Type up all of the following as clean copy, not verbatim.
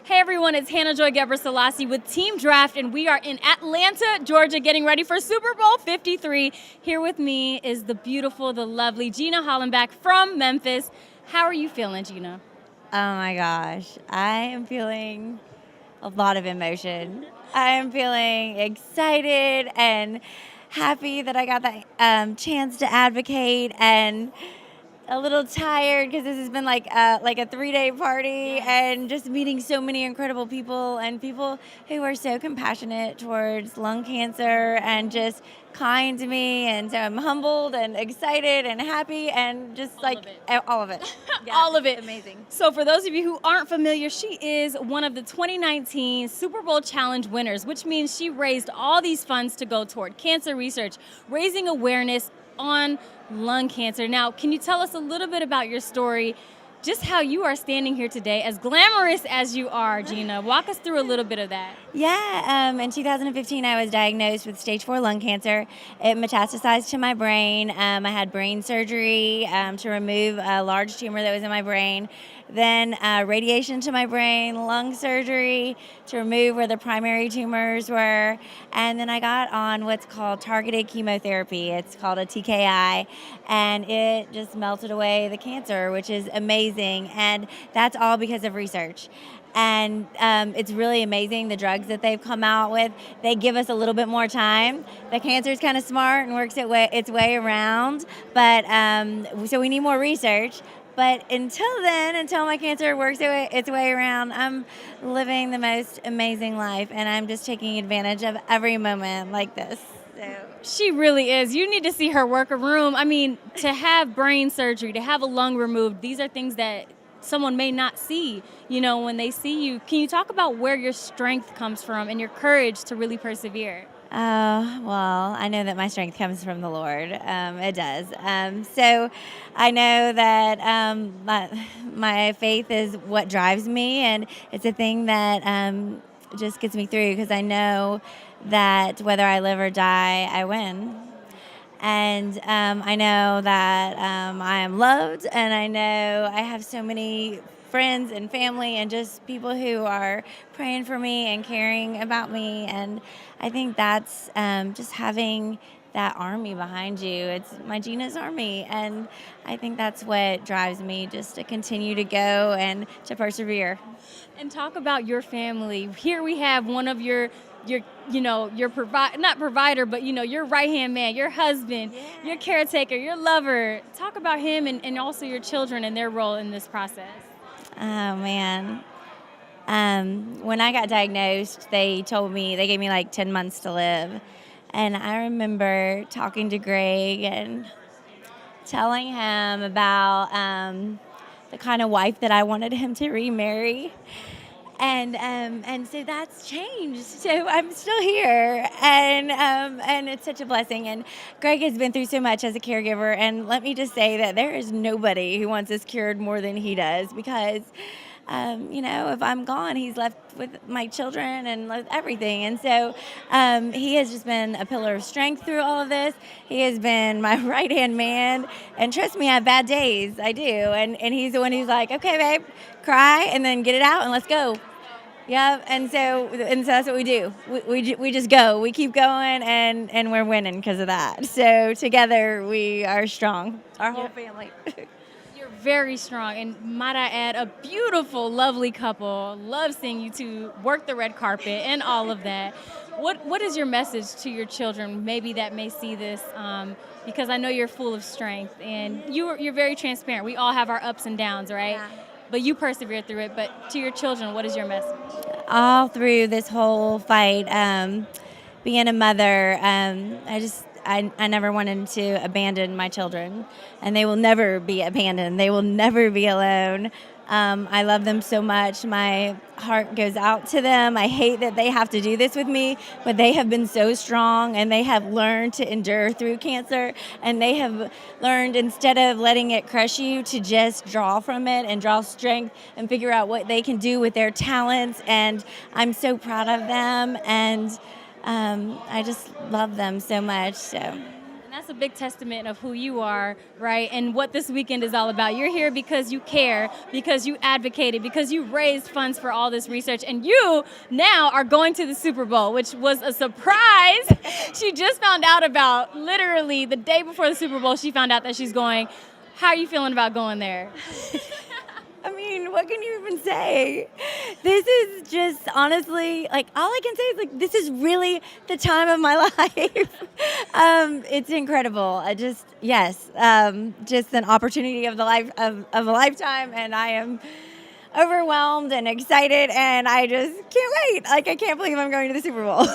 Hey everyone, it's Hannah Joy Gebrselassie with Team Draft, and we are in Atlanta, Georgia, getting ready for Super Bowl 53. Here with me is the beautiful, the lovely Gina Hollenbach from Memphis. How are you feeling, Gina? Oh my gosh, I am feeling a lot of emotion. I am feeling excited and happy that I got that chance to advocate, and a little tired because this has been like a 3-day party and just meeting so many incredible people and people who are so compassionate towards lung cancer and just kind to me, and so I'm humbled and excited and happy and just all of it. Yeah, All of it. it's amazing. So for those of you who aren't familiar, she is one of the 2019 Super Bowl Challenge winners, which means she raised all these funds to go toward cancer research, raising awareness on lung cancer. Now, can you tell us a little bit about your story, just how you are standing here today, as glamorous as you are, Gina? Walk us through a little bit of that. Yeah, in 2015, I was diagnosed with stage 4 lung cancer. It metastasized to my brain. I had brain surgery to remove a large tumor that was in my brain, then radiation to my brain, lung surgery to remove where the primary tumors were, and then I got on what's called targeted chemotherapy. It's called a TKI, and it just melted away the cancer, which is amazing, and that's all because of research. And it's really amazing, the drugs that they've come out with. They give us a little bit more time. The cancer is kind of smart and works its way around, but so we need more research. But until my cancer works its way around, I'm living the most amazing life, and I'm just taking advantage of every moment like this. So. She really is. You need to see her work a room. I mean, to have brain surgery, to have a lung removed, these are things that someone may not see, when they see you. Can you talk about where your strength comes from and your courage to really persevere? Well, I know that my strength comes from the Lord. It does. So I know that my faith is what drives me, and it's a thing that just gets me through, because I know that whether I live or die, I win. And I know that I am loved, and I know I have so many friends and family and just people who are praying for me and caring about me. And I think that's just having that army behind you. It's my Gina's army, and I think that's what drives me, just to continue to go and to persevere. And talk about your family. Here we have one of your not provider, but your right-hand man, your husband, your caretaker, your lover. Talk about him and also your children and their role in this process. Oh man. When I got diagnosed, they gave me like 10 months to live. And I remember talking to Greg and telling him about the kind of wife that I wanted him to remarry. And so that's changed. So I'm still here, and it's such a blessing. And Greg has been through so much as a caregiver, and let me just say that there is nobody who wants us cured more than he does, because if I'm gone, he's left with my children and with everything. And so he has just been a pillar of strength through all of this. He has been my right-hand man. And trust me, I have bad days. I do. And he's the one who's like, okay, babe, cry and then get it out and let's go. Yeah, and so that's what we do. We just go. We keep going, and we're winning because of that. So together we are strong. Our whole family. You're very strong, and might I add, a beautiful, lovely couple. Love seeing you two work the red carpet and all of that. What is your message to your children, maybe that may see this? Because I know you're full of strength, and you're very transparent. We all have our ups and downs, right? Yeah. But you persevere through it. But to your children, what is your message? All through this whole fight, being a mother, I never wanted to abandon my children, and they will never be abandoned. They will never be alone. I love them so much. My heart goes out to them. I hate that they have to do this with me, but they have been so strong, and they have learned to endure through cancer, and they have learned, instead of letting it crush you, to just draw from it and draw strength and figure out what they can do with their talents. And I'm so proud of them, and I just love them so much. So. And That's a big testament of who you are, right? And what this weekend is all about. You're here because you care, because you advocated, because you raised funds for all this research, and you now are going to the Super Bowl, which was a surprise. She just found out about literally the day before the Super Bowl, she found out that she's going. How are you feeling about going there? I mean, what can you even say? This is just honestly, like, all I can say is, like, this is really the time of my life. It's incredible. Yes, just an opportunity of of a lifetime, and I am overwhelmed and excited, and I just can't wait. Like, I can't believe I'm going to the Super Bowl.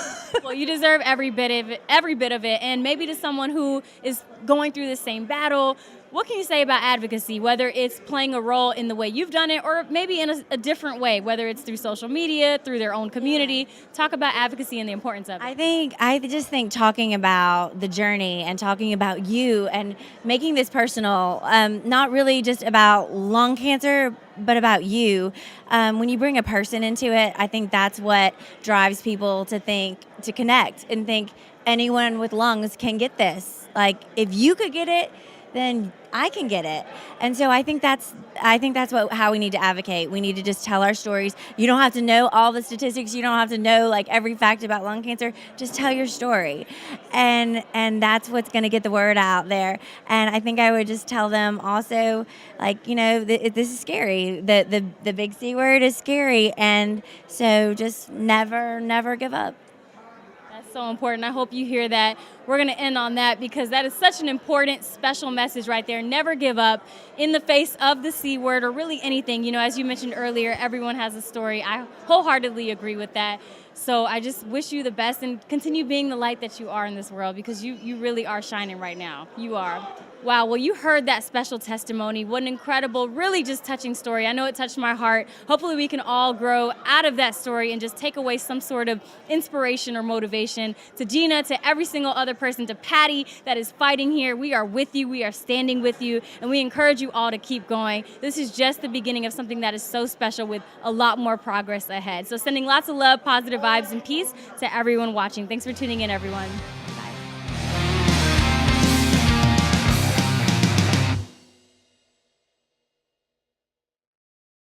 Well, you deserve every bit of it. And maybe to someone who is going through the same battle, what can you say about advocacy, whether it's playing a role in the way you've done it or maybe in a different way, whether it's through social media, through their own community? Talk about advocacy and the importance of it. I just think talking about the journey and talking about you and making this personal, not really just about lung cancer, but about you. When you bring a person into it, I think that's what drives people to connect and think anyone with lungs can get this. Like, if you could get it, then I can get it. And so I think that's how we need to advocate. We need to just tell our stories. You don't have to know all the statistics. You don't have to know like every fact about lung cancer. Just tell your story. And that's what's going to get the word out there. And I think I would just tell them also, like, this is scary. The big C word is scary. And so just never give up. That's so important. I hope you hear that. We're going to end on that because that is such an important, special message right there. Never give up in the face of the C word or really anything. As you mentioned earlier, everyone has a story. I wholeheartedly agree with that. So I just wish you the best and continue being the light that you are in this world because you really are shining right now. You are. Wow, well, you heard that special testimony. What an incredible, really just touching story. I know it touched my heart. Hopefully we can all grow out of that story and just take away some sort of inspiration or motivation. To Gina, to every single other person, to Patty that is fighting here, we are with you, we are standing with you, and we encourage you all to keep going. This is just the beginning of something that is so special with a lot more progress ahead. So sending lots of love, positive vibes, and peace to everyone watching. Thanks for tuning in, everyone.